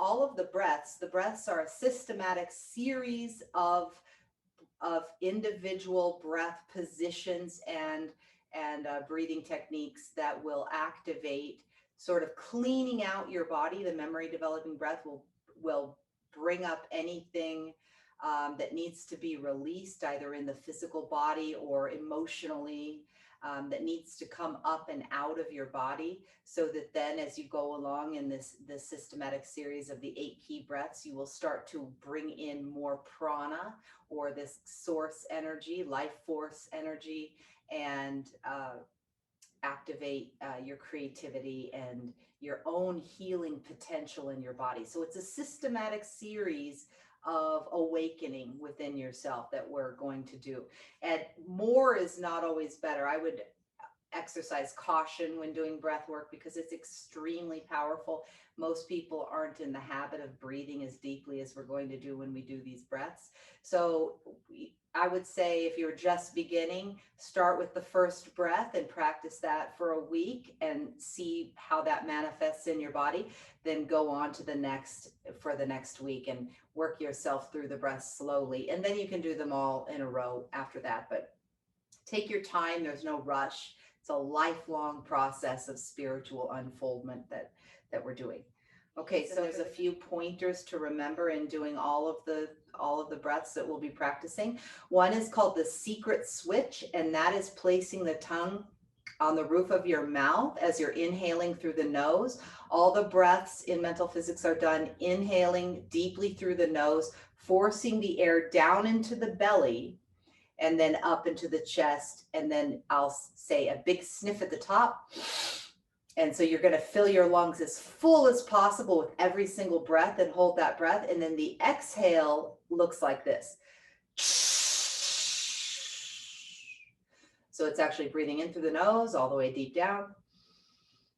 all of the breaths are a systematic series of individual breath positions and breathing techniques that will activate, sort of cleaning out your body. The memory developing breath will bring up anything that needs to be released, either in the physical body or emotionally, that needs to come up and out of your body, so that then as you go along in this systematic series of the 8 key breaths, you will start to bring in more prana, or this source energy, life force energy, and activate your creativity and your own healing potential in your body. So it's a systematic series of awakening within yourself that we're going to do. And more is not always better. I would exercise caution when doing breath work because it's extremely powerful. Most people aren't in the habit of breathing as deeply as we're going to do when we do these breaths. So I would say if you're just beginning, start with the first breath and practice that for a week and see how that manifests in your body. Then go on to the next for the next week and work yourself through the breaths slowly. And then you can do them all in a row after that. But take your time. There's no rush. It's a lifelong process of spiritual unfoldment that we're doing. Okay, so there's a few pointers to remember in doing all of the breaths that we'll be practicing. One is called the secret switch, and that is placing the tongue on the roof of your mouth as you're inhaling through the nose. All the breaths in mental physics are done inhaling deeply through the nose, forcing the air down into the belly and then up into the chest. And then I'll say a big sniff at the top. And so you're going to fill your lungs as full as possible with every single breath and hold that breath. And then the exhale looks like this. So it's actually breathing in through the nose all the way deep down.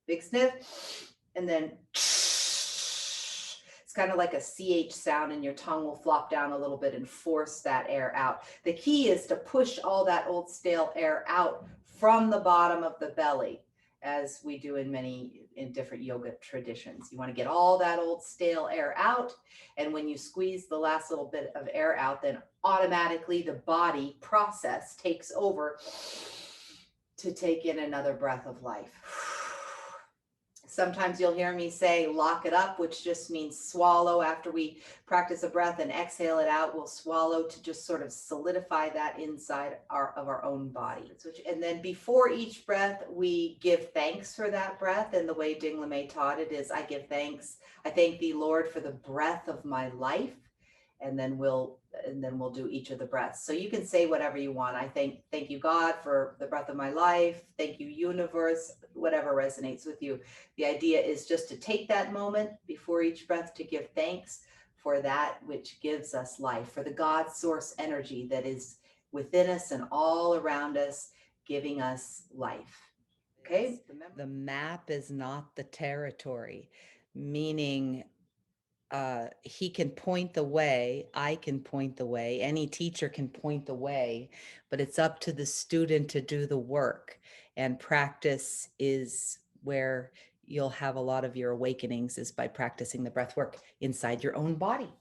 Big sniff. And then it's kind of like a CH sound, and your tongue will flop down a little bit and force that air out. The key is to push all that old stale air out from the bottom of the belly, as we do in different yoga traditions. You want to get all that old stale air out. And when you squeeze the last little bit of air out, then automatically the body process takes over to take in another breath of life. Sometimes you'll hear me say lock it up, which just means swallow after we practice a breath, and exhale it out. We'll swallow to just sort of solidify that inside of our own body. And then before each breath, we give thanks for that breath. And the way Dingle taught it is, I give thanks. I thank thee, Lord, for the breath of my life. And then we'll do each of the breaths. So you can say whatever you want. I thank you, God, for the breath of my life. Thank you, universe, whatever resonates with you. The idea is just to take that moment before each breath to give thanks for that which gives us life, for the God source energy that is within us and all around us, giving us life. Okay. The map is not the territory, meaning he can point the way, I can point the way, any teacher can point the way, but it's up to the student to do the work. And practice is where you'll have a lot of your awakenings, is by practicing the breath work inside your own body.